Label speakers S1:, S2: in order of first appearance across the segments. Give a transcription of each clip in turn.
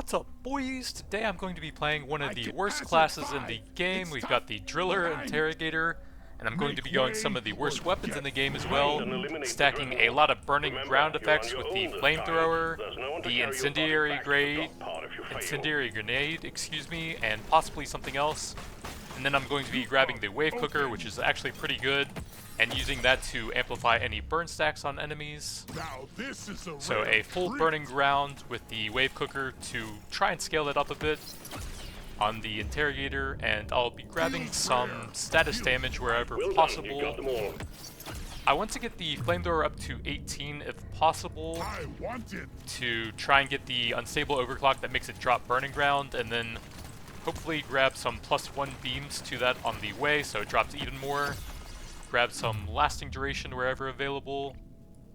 S1: What's up, boys? Today I'm going to be playing one of the worst classes in the game. We've got the Driller Interrogator, and I'm going to be going some of the worst weapons in the game as well, stacking a lot of burning ground effects with the flamethrower, the incendiary grenade, and possibly something else. And then I'm going to be grabbing the wave cooker, which is actually pretty good, and using that to amplify any burn stacks on enemies. So a full burning ground with the wave cooker to try and scale it up a bit on the interrogator, and I'll be grabbing some status damage wherever possible. I want to get the flamethrower up to 18 if possible to try and get the unstable overclock that makes it drop burning ground, and then hopefully grab some +1 beams to that on the way so it drops even more. Grab some lasting duration wherever available.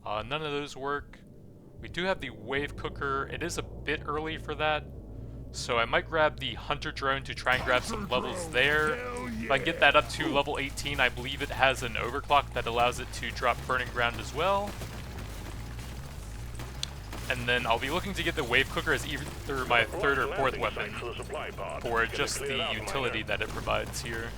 S1: None of those work. We do have the wave cooker. It is a bit early for that, so I might grab the hunter drone to try and grab some levels there. If I can get that up to level 18, I believe it has an overclock that allows it to drop burning ground as well. And then I'll be looking to get the wave cooker as either my third or fourth weapon, or just the utility that it provides here.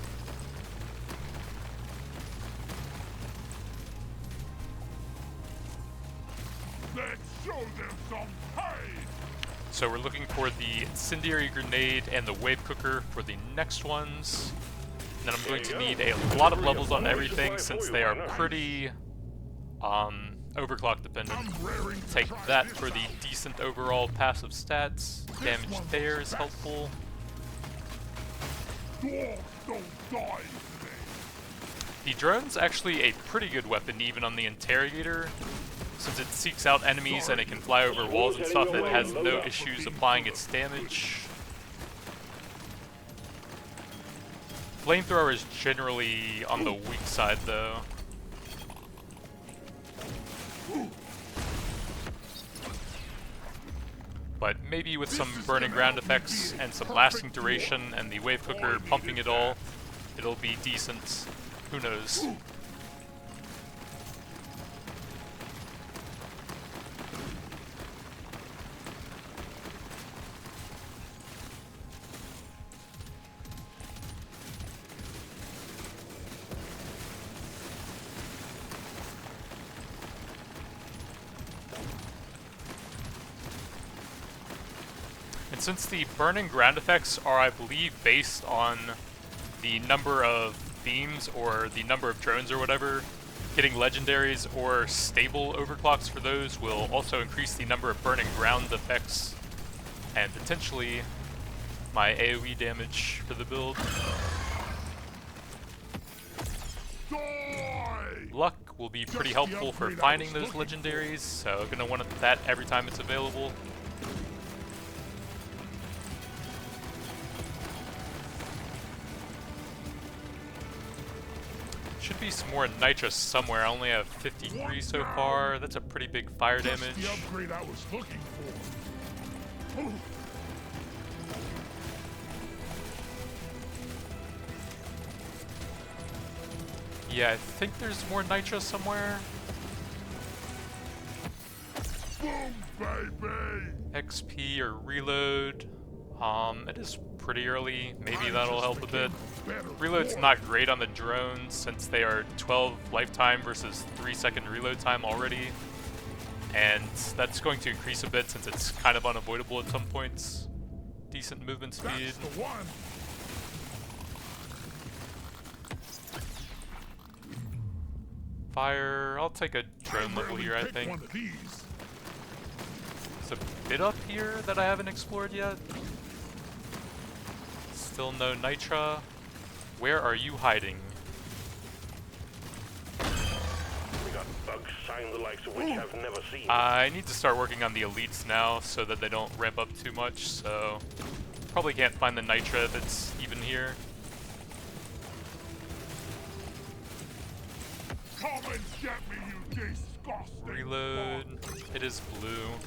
S1: So we're looking for the incendiary grenade and the wave cooker for the next ones. And then I'm going to need a lot of levels on everything since they are pretty overclock dependent. Take that for the decent overall passive stats. Damage there is helpful. The drone's actually a pretty good weapon even on the interrogator. Since it seeks out enemies and it can fly over walls and stuff, it has no issues applying its damage. Flamethrower is generally on the weak side though. But maybe with some burning ground effects and some lasting duration and the wave cooker pumping it all, it'll be decent. Who knows? And since the burning ground effects are, I believe, based on the number of beams or the number of drones or whatever, getting legendaries or stable overclocks for those will also increase the number of burning ground effects and potentially my AoE damage for the build. Luck will be pretty helpful for finding those legendaries, so gonna want that every time it's available. Should be some more nitrous somewhere. I only have 53 so far. That's a pretty big fire damage.
S2: The upgrade I was looking for.
S1: Yeah, I think there's more nitro somewhere.
S2: Boom, baby.
S1: XP or reload. It is pretty early. Maybe that'll help a bit. Reload's not great on the drones since they are 12 lifetime versus 3-second reload time already. And that's going to increase a bit since it's kind of unavoidable at some points. Decent movement speed. Fire. I'll take a drone level here, I think. There's a bit up here that I haven't explored yet. Still no nitra. Where are you hiding?
S3: We got bugs sign the likes of which I've never seen.
S1: I need to start working on the elites now so that they don't ramp up too much, so probably can't find the nitra if it's even here.
S2: Come and get me, you disgusting.
S1: Reload. It is blue.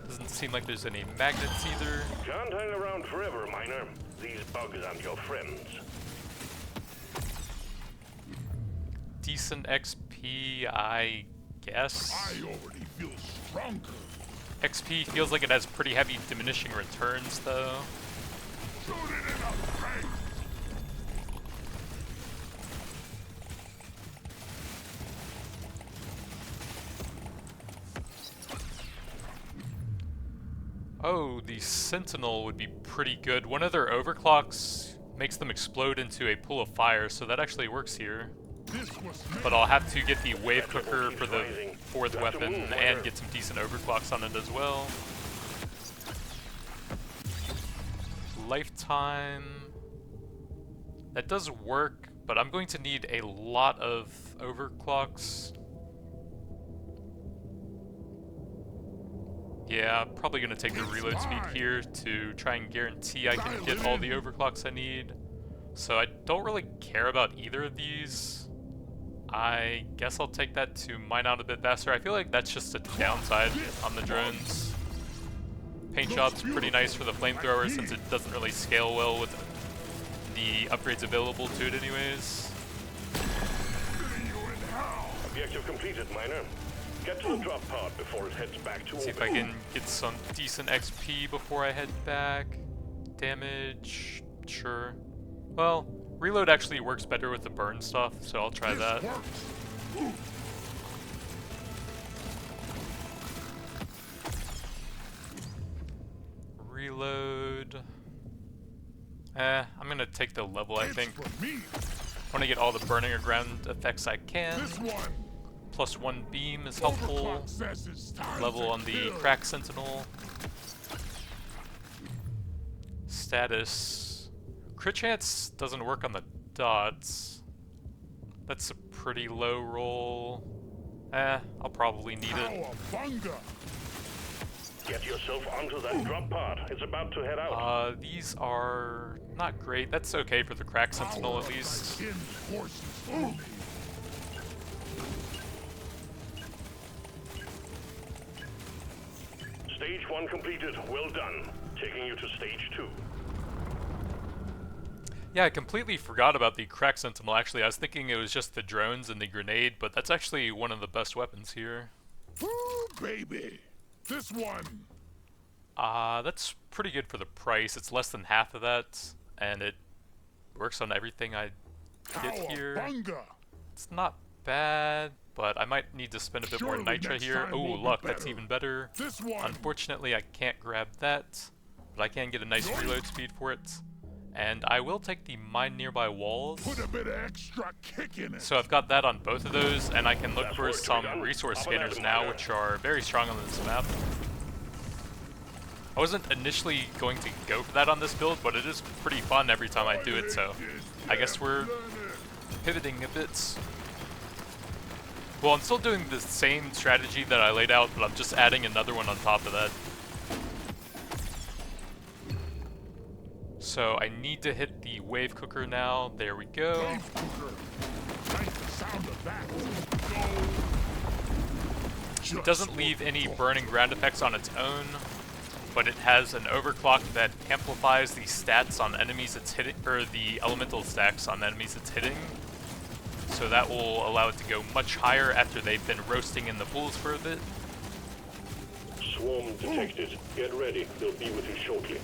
S1: Doesn't seem like there's any magnets either.
S3: Can't hang around forever, miner. These bugs aren't your friends.
S1: decent XP, I guess.
S2: I already feel stronger.
S1: XP feels like it has pretty heavy diminishing returns, though.
S2: Shoot it in the face.
S1: Oh, the Sentinel would be pretty good. One of their overclocks makes them explode into a pool of fire, so that actually works here. But I'll have to get the wave cooker for the 4th weapon and get some decent overclocks on it as well. Lifetime. That does work, but I'm going to need a lot of overclocks. Yeah, probably gonna take the reload speed here to try and guarantee I can get all the overclocks I need. So I don't really care about either of these. I guess I'll take that to mine out a bit faster. I feel like that's just a downside on the drones. Paint job's pretty nice for the flamethrower since it doesn't really scale well with the upgrades available to it anyways.
S3: Objective completed, miner. Get to the drop pod before it heads back to orbit.
S1: See if I can get some decent XP before I head back. Damage, sure. Well, reload actually works better with the burn stuff, so I'll try that. Reload. I'm gonna take the level, I think. I want to get all the burning or ground effects I can. +1 beam is helpful. Level on the crack sentinel. Status. Crit chance doesn't work on the dots. That's a pretty low roll. I'll probably need it.
S3: Get yourself onto that drop pod. It's about to head out.
S1: These are not great. That's okay for the crack sentinel at least.
S3: Stage 1 completed. Well done. Taking you to stage 2.
S1: Yeah, I completely forgot about the crack sentinel. Actually, I was thinking it was just the drones and the grenade, but that's actually one of the best weapons here.
S2: Ooh, baby. This one.
S1: That's pretty good for the price. It's less than half of that, and it works on everything I get here. It's not bad, but I might need to spend a bit more nitra here. Oh, luck, that's even better. Unfortunately, I can't grab that, but I can get a nice reload speed for it. And I will take the mine nearby walls.
S2: Put a bit of extra kick in it.
S1: So I've got that on both of those, and I can look for some resource scanners now, which are very strong on this map. I wasn't initially going to go for that on this build, but it is pretty fun every time I do it, so I guess we're pivoting a bit. Well, I'm still doing the same strategy that I laid out, but I'm just adding another one on top of that. So I need to hit the wave cooker now. There we go. It doesn't leave any burning ground effects on its own, but it has an overclock that amplifies the stats on enemies it's hitting, or the elemental stacks on enemies it's hitting. So that will allow it to go much higher after they've been roasting in the pools for a bit.
S3: Swarm detected. Get ready. They'll be with you shortly.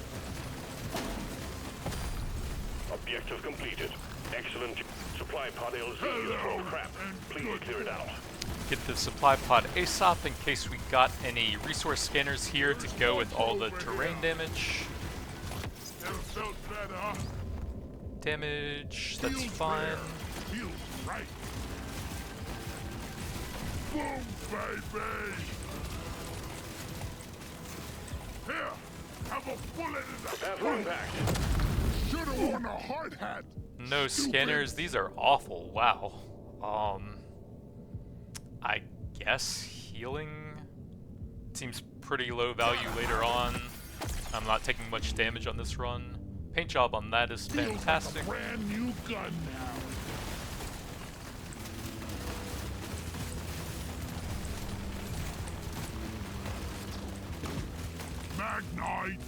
S3: Objective completed. Excellent. Supply pod LZ. Oh crap. Please clear it out.
S1: Get the supply pod ASAP in case we got any resource scanners here to go with all the terrain damage. Damage, that's fine.
S2: Boom, baby! Here, have a bullet in the front. Should've worn a hard hat.
S1: No scanners, these are awful. Wow. I guess healing seems pretty low value later on. I'm not taking much damage on this run. Paint job on that is fantastic.
S2: Brand new gun now. Magnite.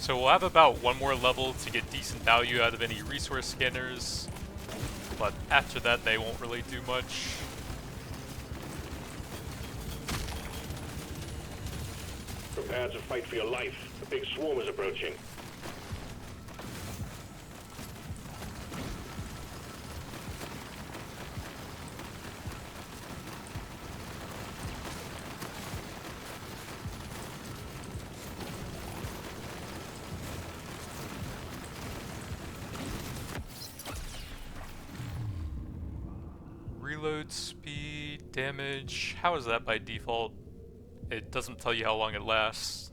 S1: So we'll have about one more level to get decent value out of any resource scanners, but after that they won't really do much.
S3: Prepare to fight for your life. The big swarm is approaching.
S1: Reload speed, damage, how is that by default? It doesn't tell you how long it lasts.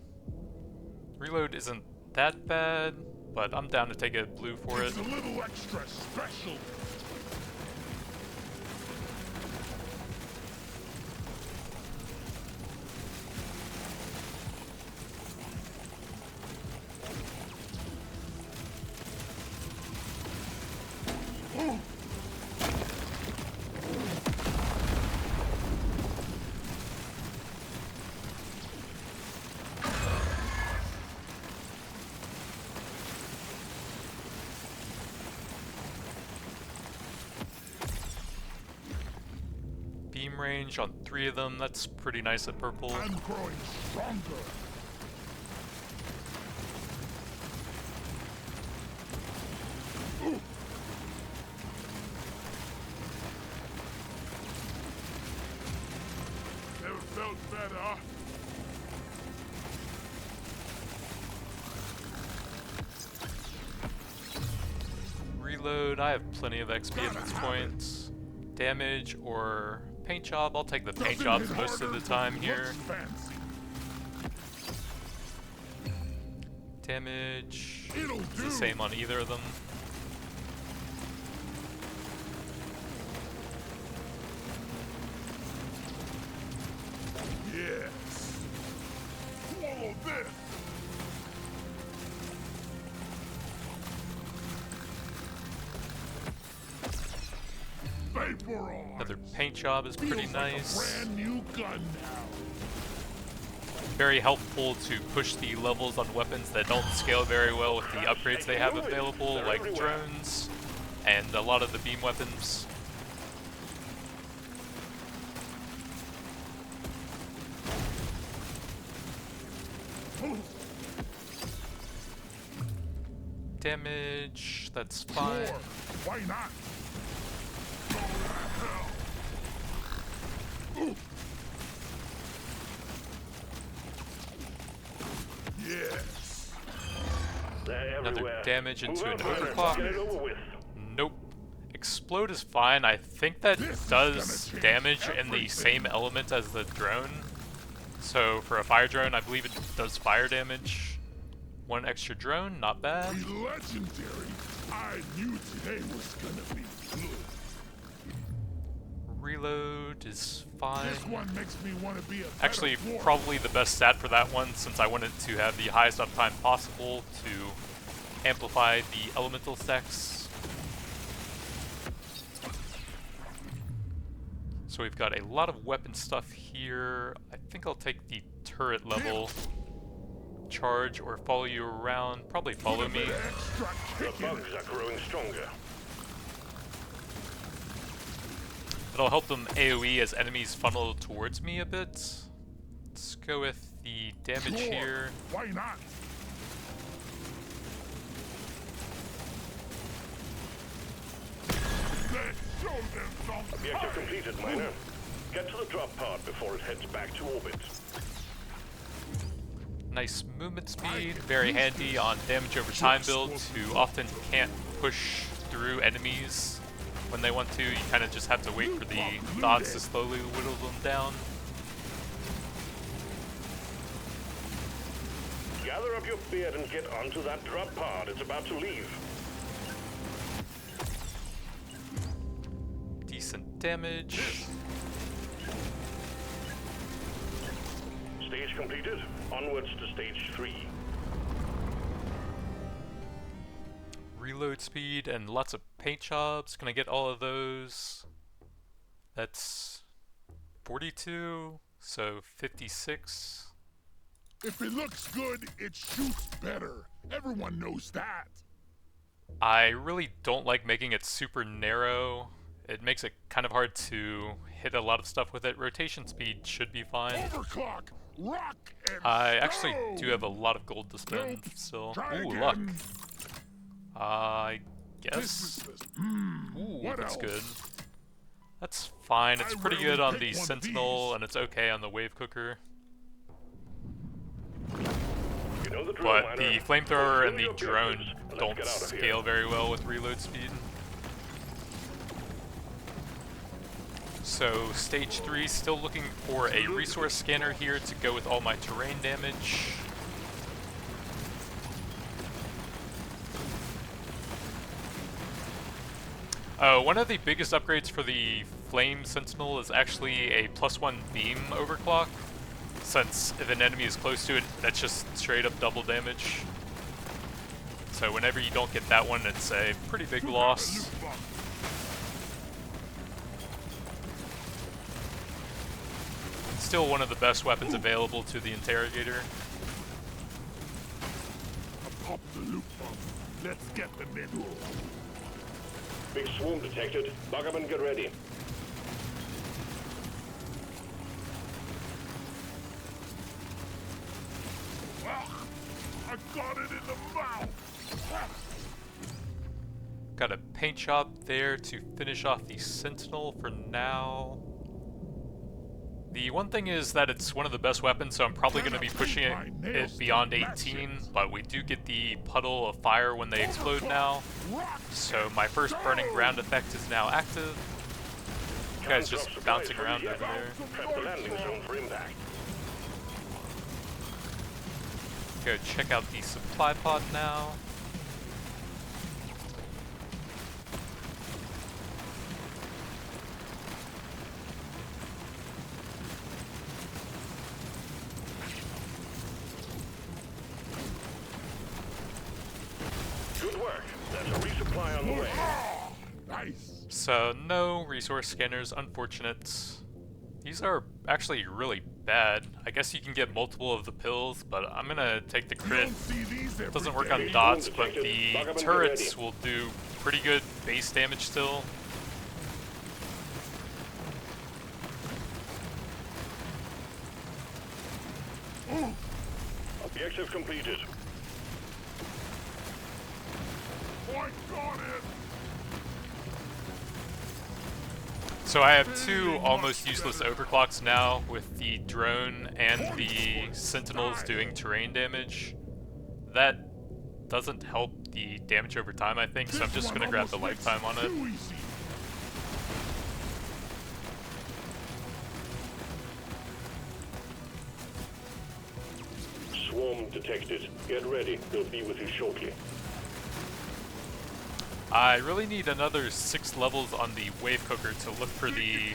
S1: Reload isn't that bad, but I'm down to take a blue for it.
S2: It's a little extra special.
S1: Beam range on 3 of them, that's pretty nice at purple.
S2: I'm growing stronger. Never felt better.
S1: Reload, I have plenty of XP at this point. Damage or paint job, I'll take the paint jobs most of the time here. Damage, it's the same on either of them.
S2: Yes. Swallow this.
S1: Another paint job is pretty nice.
S2: Brand new gun now.
S1: Very helpful to push the levels on weapons that don't scale very well with the upgrades they have available, like drones and a lot of the beam weapons. Damage, that's fine.
S2: Why not?
S3: Yes.
S1: Another damage into an overclock. Nope. Explode is fine. I think that does damage in the same element as the drone. So for a fire drone, I believe it does fire damage. One extra drone, not bad.
S2: Legendary. I knew today was gonna be good.
S1: Reload is fine.
S2: This one makes me want to be a
S1: Actually,
S2: dwarf.
S1: probably the best stat for that one, since I wanted to have the highest uptime possible to amplify the elemental stacks. So we've got a lot of weapon stuff here. I think I'll take the turret level. Charge or follow you around. Probably follow me.
S3: The bugs are growing stronger.
S1: It'll help them AoE as enemies funnel towards me a bit. Let's go with the damage here.
S2: Why not? Let's show them some
S3: Objective completed, miner. Get to the drop pod before it heads back to orbit.
S1: Nice movement speed, very handy on damage over time builds who often can't push through enemies when they want to. You kind of just have to wait for the thoughts to slowly whittle them down.
S3: Gather up your beard and get onto that drop pod. It's about to leave.
S1: Decent damage.
S3: Stage completed. Onwards to stage 3.
S1: Reload speed and lots of paint jobs. Can I get all of those? That's 42, so 56.
S2: If it looks good, it shoots better. Everyone knows that.
S1: I really don't like making it super narrow. It makes it kind of hard to hit a lot of stuff with it. Rotation speed should be fine.
S2: Overclock, rock and
S1: I actually
S2: stone.
S1: do have a lot of gold to spend
S2: Nope.
S1: still.
S2: Try
S1: Ooh,
S2: again.
S1: luck. I
S2: This
S1: guess.
S2: is this.
S1: Ooh,
S2: What
S1: that's
S2: else?
S1: good. That's fine. It's
S2: I
S1: pretty
S2: rarely
S1: good on
S2: pick
S1: the
S2: one of
S1: Sentinel,
S2: these.
S1: and it's okay on the Wave Cooker.
S3: You know the drill,
S1: But
S3: miner.
S1: the Flamethrower and the
S3: Fulfill your
S1: drone
S3: objectives. Let's
S1: don't
S3: get out of here.
S1: scale very well with reload speed. So stage 3, still looking for a resource scanner here to go with all my terrain damage. One of the biggest upgrades for the Flame Sentinel is actually a +1 beam overclock, since if an enemy is close to it, that's just straight up double damage. So whenever you don't get that one, it's a pretty big loss. Still one of the best weapons available to the Interrogator.
S2: Pop the loot bomb. Let's get them in.
S3: Big swarm detected. Buggerman, get ready.
S2: Ah, I got it in the mouth.
S1: Got a paint job there to finish off the Sentinel for now. The one thing is that it's one of the best weapons, so I'm probably going to be pushing it beyond 18, but we do get the puddle of fire when they explode now. So my first burning ground effect is now active. You guys just bouncing around over there.
S3: Prep the landing zone for impact.
S1: Go check out the supply pod now.
S3: Good work. That's a resupply on the way.
S2: Nice.
S1: So no resource scanners, unfortunate. These are actually really bad. I guess you can get multiple of the pills, but I'm gonna take the crit. Doesn't work on dots, but the turrets will do pretty good base damage still.
S3: Objective completed.
S2: I got it.
S1: So I have two almost useless overclocks now, with the drone and the sentinels doing terrain damage. That doesn't help the damage over time, I think, so I'm just gonna grab the lifetime on it.
S3: Swarm detected. Get ready. They'll be with you shortly.
S1: I really need another 6 levels on the Wave Cooker to look for the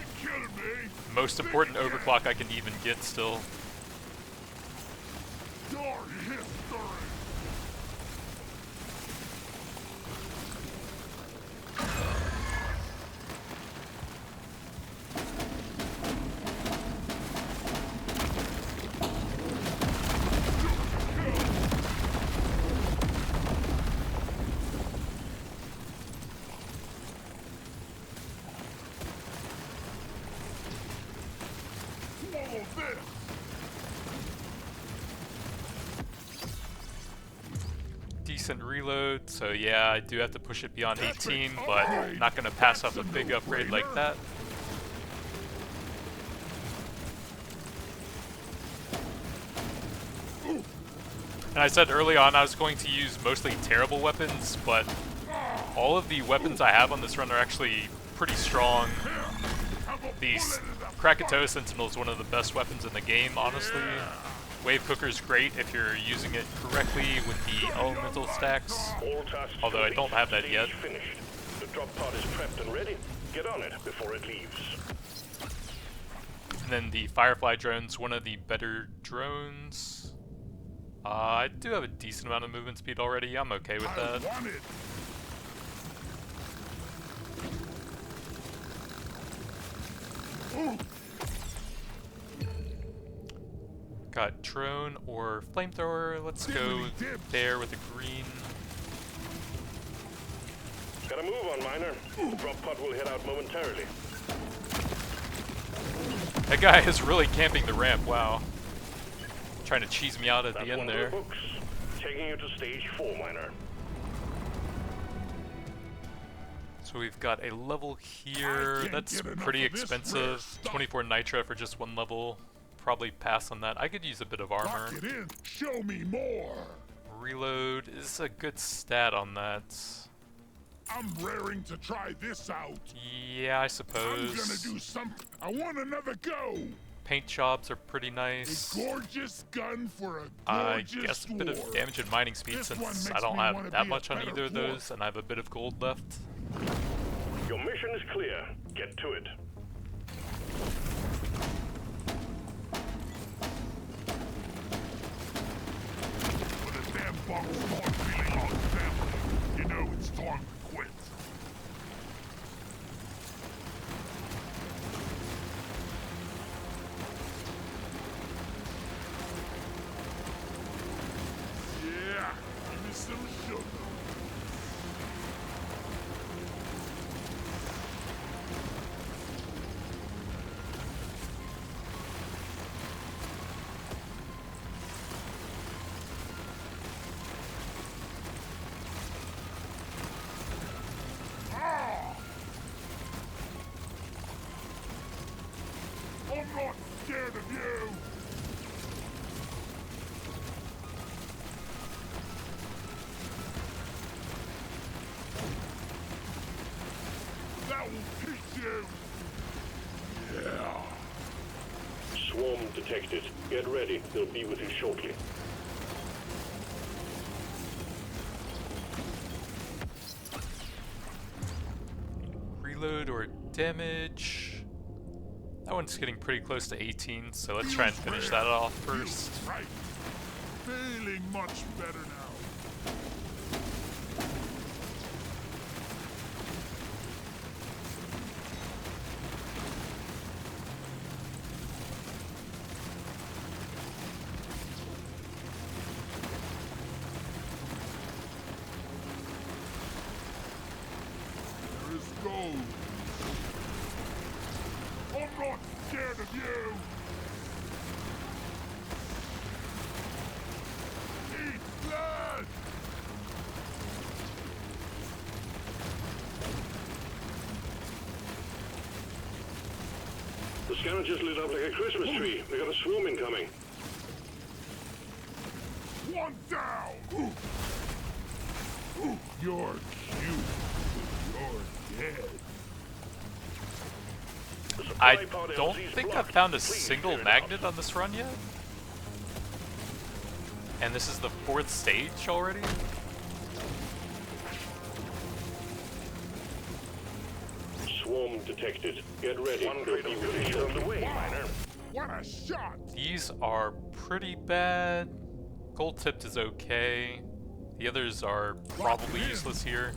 S1: most important overclock I can even get still.
S2: Your history. Swallow this.
S1: Decent reload, so yeah, I do have to push it beyond 18, but not gonna pass up a big upgrade like that. And I said early on I was going to use mostly terrible weapons, but all of the weapons I have on this run are actually pretty strong. The Krakatoa Sentinel is one of the best weapons in the game, honestly. Wave Cooker's great if you're using it correctly with the elemental stacks,
S3: All tasks
S1: although I don't have that
S3: Stage
S1: yet.
S3: Finished. The drop pod is prepped and ready. Get on it before it leaves.
S1: And then the Firefly drone's one of the better drones. I do have a decent amount of movement speed already, I'm okay with
S2: I
S1: that.
S2: want it.
S1: Got drone or flamethrower. Let's go there with the green.
S3: Gotta move on, Miner. The drop pod will head out momentarily.
S1: That guy is really camping the ramp, wow. Trying to cheese me out at
S3: That's
S1: the end
S3: one of
S1: there.
S3: the hooks. Taking you to stage 4, Miner.
S1: So we've got a level here. That's pretty expensive. 24 nitra for just one level. Probably pass on that. I could use a bit of armor.
S2: Lock it in. Show me more.
S1: Reload is a good stat on that.
S2: I'm raring to try this out.
S1: Yeah, I
S2: I'm
S1: suppose.
S2: gonna do something. I want another go.
S1: Paint jobs are pretty
S2: A
S1: nice.
S2: gorgeous gun for a
S1: I
S2: gorgeous
S1: guess a bit of
S2: dwarf.
S1: damage and mining speed
S2: This one
S1: since I
S2: makes
S1: don't
S2: me wanna
S1: have that
S2: be a
S1: much on
S2: better
S1: either of
S2: dwarf.
S1: those, and I have a bit of gold left.
S3: Your mission is clear. Get to it.
S2: When a damn box starts feeling like family, you know it's time to quit. Yeah, give me some sugar. Ah! I'm not scared of you! That will teach you! Yeah!
S3: Swarm detected. Get ready. They'll be with you shortly.
S1: Reload or damage. That one's getting pretty close to 18, so let's try and finish that off first.
S2: Feels right. Feeling much better now. There is gold. I'm not scared of you. Eat blood.
S3: The scanner just lit up like a Christmas tree. We got a swarm incoming.
S2: One down. You're cute. You're dead.
S3: The
S1: I
S3: supply pod
S1: don't
S3: LZ is
S1: think I've
S3: blocked.
S1: found a
S3: Please
S1: single
S3: clear it out.
S1: magnet on this run yet. And this is the 4th stage already?
S3: Swarm detected. Get ready. One crate of goodies on the way, Miner.
S2: What a shot.
S1: These are pretty bad. Gold tipped is okay. The others are probably useless here.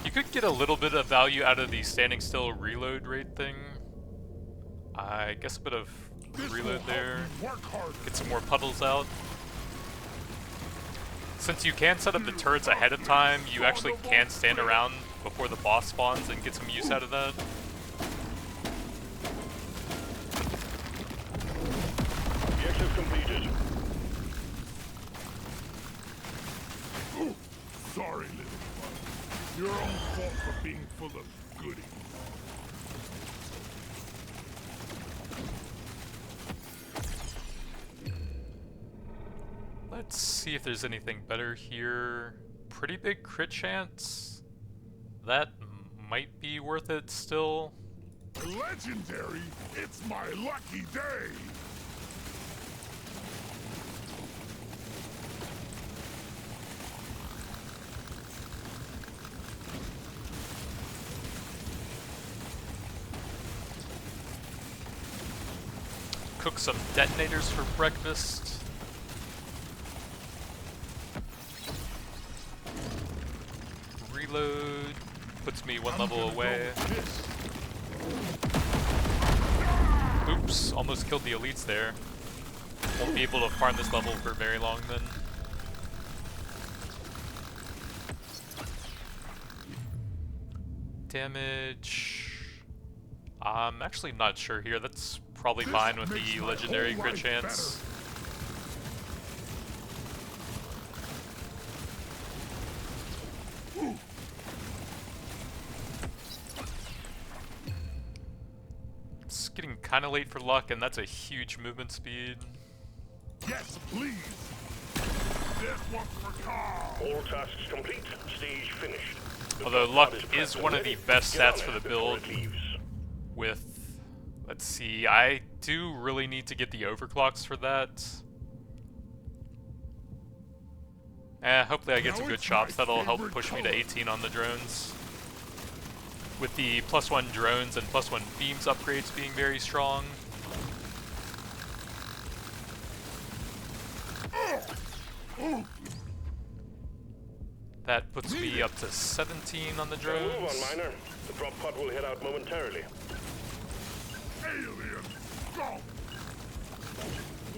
S1: You could get a little bit of value out of the standing still reload rate thing. I guess a bit of
S2: This will
S1: reload
S2: help
S1: there.
S2: you work harder.
S1: Get some more puddles out. Since you can set up the turrets ahead of time, you actually can stand around before the boss spawns and get some use out of that.
S3: Objective completed.
S2: Sorry, little one. Your own fault for being full of goodies.
S1: Let's see if there's anything better here. Pretty big crit chance. That might be worth it still.
S2: Legendary? It's my lucky day.
S1: Cook some detonators for breakfast. Reload. Puts me one level away. Oops, almost killed the elites there. Won't be able to farm this level for very long then. Damage... I'm actually not sure here. That's probably fine with the legendary crit chance. It's getting kind of late for luck, and that's a huge movement speed.
S2: Yes, please. This one's for Carl.
S3: All tasks complete. Stage finished.
S1: Although luck is one of the best stats for the build. With, let's see, I do really need to get the overclocks for that. Hopefully I get some good chops. That'll help push me to 18 on the drones. With the +1 drones and +1 beams upgrades being very strong. That puts me up to 17 on the drones.
S3: Move on, Miner. The drop pod will head out momentarily.
S2: Alien, go.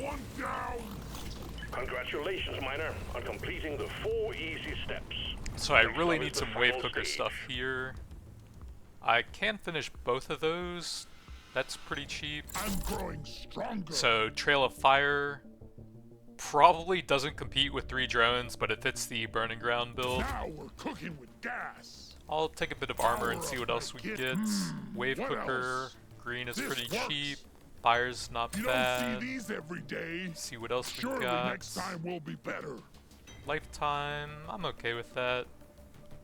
S2: One down.
S3: Congratulations, Miner, on completing the 4 easy steps.
S1: So I really need some wave cooker stuff here. I can finish both of those. That's pretty cheap.
S2: I'm growing stronger.
S1: So Trail of Fire probably doesn't compete with 3 drones, but it fits the Burning Ground build.
S2: Now we're cooking with gas.
S1: I'll take a bit of armor and see what else we can get. Wave
S2: what
S1: cooker,
S2: else?
S1: green is
S2: This
S1: pretty
S2: works.
S1: cheap. Fire's not
S2: You
S1: bad.
S2: don't see these every day.
S1: See what else we
S2: Surely
S1: got.
S2: next time will be better.
S1: Lifetime, I'm okay with that.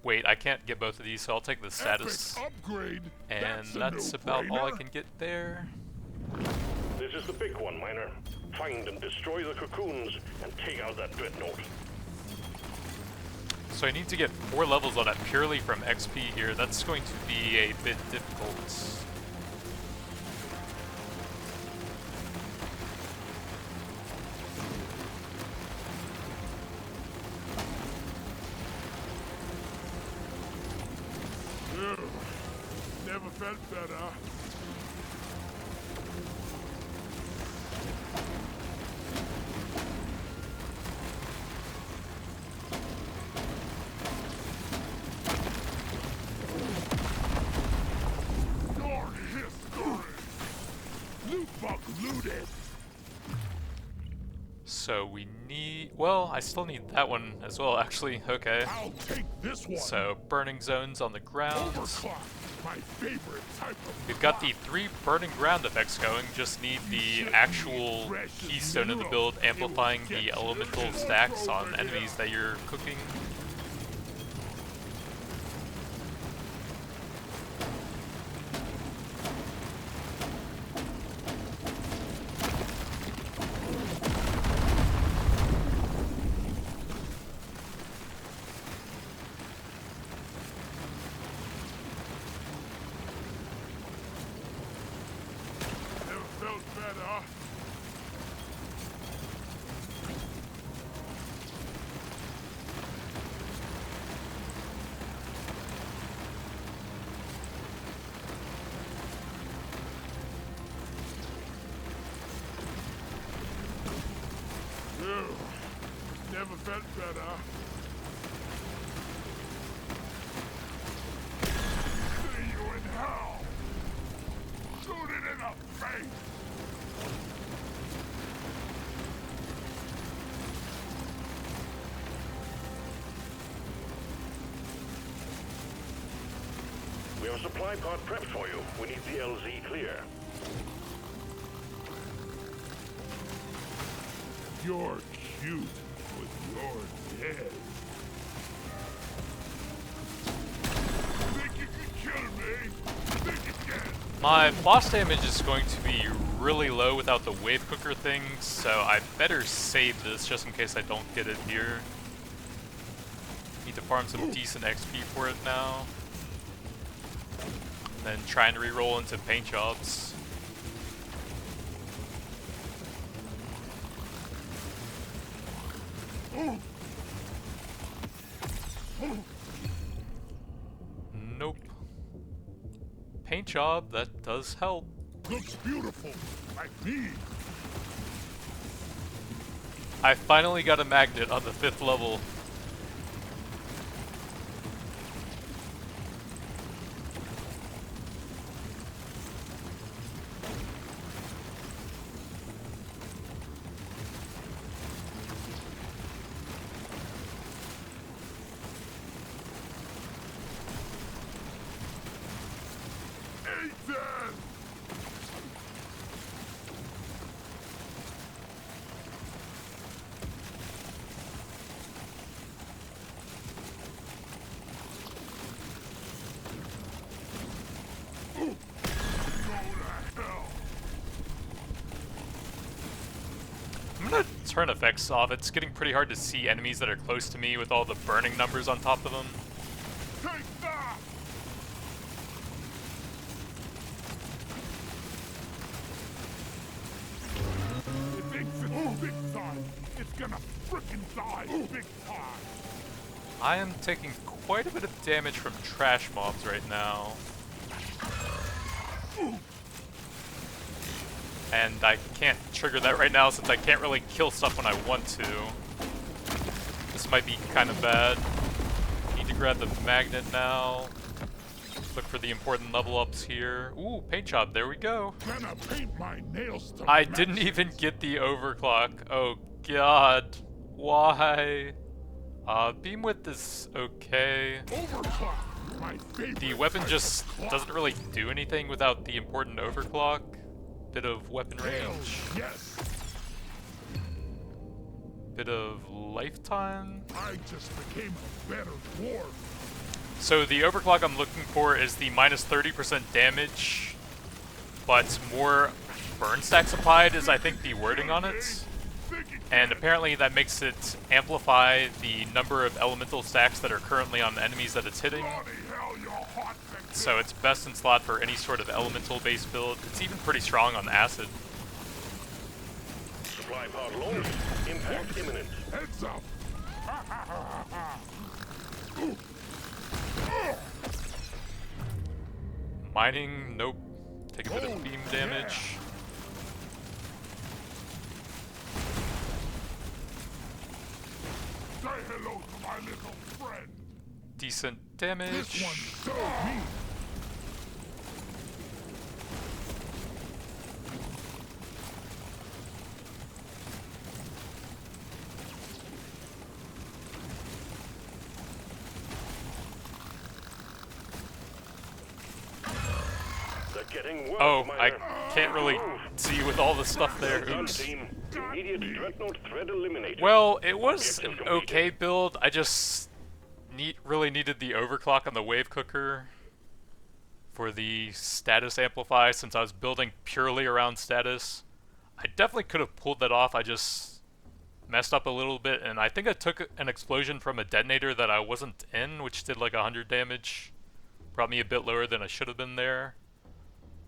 S1: Wait, I can't get both of these, so I'll take the status.
S2: Epic upgrade.
S1: And
S2: a
S1: that's about all I
S2: no-brainer.
S1: can get there.
S3: This is the big one, Miner. Find and destroy the cocoons and take out that dreadnought.
S1: So I need to get 4 levels on it purely from XP here. That's going to be a bit difficult.
S2: Ugh. Never felt better. Your history. Loot bug looted.
S1: So we need... Well, I still need that one as well, actually. Okay.
S2: I'll take this one.
S1: So, burning zones on the ground.
S2: Overclock. My favorite type of
S1: We've got the 3 burning ground effects going, just need the actual keystone of the build amplifying the elemental stacks on enemies that you're cooking.
S2: Never felt better. Ugh. Never felt better. See you in hell. Shoot it in the face.
S3: We have a supply pod prepped for you. We need the LZ clear.
S2: You're cute, but you're dead. Think you can kill me? Think again.
S1: My boss damage is going to be really low without the wave cooker thing, so I better save this just in case I don't get it here. Need to farm some decent XP for it now. Then try and reroll into paint jobs. Nope. Paint job, that does help.
S2: Looks beautiful, like me.
S1: I finally got a magnet on the 5th level. I'm gonna turn effects off. It's getting pretty hard to see enemies that are close to me with all the burning numbers on top of them.
S2: Take that! It thinks it's big time. It's gonna frickin' die big time.
S1: I am taking quite a bit of damage from trash mobs right now. And I can't trigger that right now since I can't really kill stuff when I want to. This might be kind of bad. Need to grab the magnet now. Look for the important level ups here. Ooh, paint job, there we go.
S2: Gonna paint my nails to
S1: I
S2: match.
S1: didn't even get the overclock. Oh god. Why? Beam width is okay.
S2: Overclock, my favorite.
S1: The weapon
S2: type
S1: just
S2: of clock.
S1: doesn't really do anything without the important overclock. Bit of weapon range.
S2: Yes,
S1: Bit of lifetime.
S2: I just became a better dwarf.
S1: So the overclock I'm looking for is the minus 30% damage, but more burn stacks applied is I think the wording on it. And apparently that makes it amplify the number of elemental stacks that are currently on the enemies that it's hitting.
S2: Bloody hell, you're hot and
S1: So it's best in slot for any sort of elemental based build. It's even pretty strong on acid.
S3: Supply pod launched. Impact imminent.
S2: heads up.
S1: Mining, nope. Take a bit of beam damage.
S2: Say hello to my little friend.
S1: Decent
S2: This
S1: damage.
S2: one served me.
S3: They're getting worse,
S1: Oh, I
S3: Miner.
S1: can't really see with all the stuff there.
S3: Well done,
S1: Oops.
S3: team. Immediate dreadnought thread eliminated.
S1: Well, it was an
S3: Objective
S1: okay
S3: completed.
S1: build. I just really needed the overclock on the wave cooker for the status amplify since I was building purely around status. I definitely could have pulled that off. I just messed up a little bit, and I think I took an explosion from a detonator that I wasn't in, which did like 100 damage. Brought me a bit lower than I should have been there.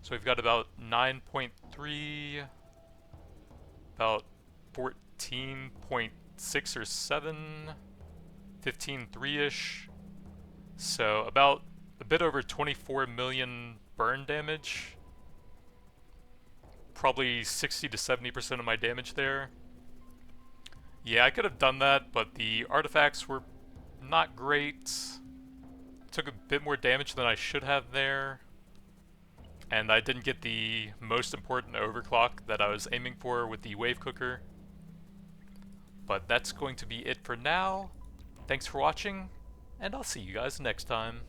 S1: So we've got about 9.3, about 14.6 or 7, 15.3-ish. So about a bit over 24 million burn damage. Probably 60 to 70% of my damage there. Yeah, I could have done that, but the artifacts were not great. Took a bit more damage than I should have there. And I didn't get the most important overclock that I was aiming for with the wave cooker. But that's going to be it for now. Thanks for watching, and I'll see you guys next time.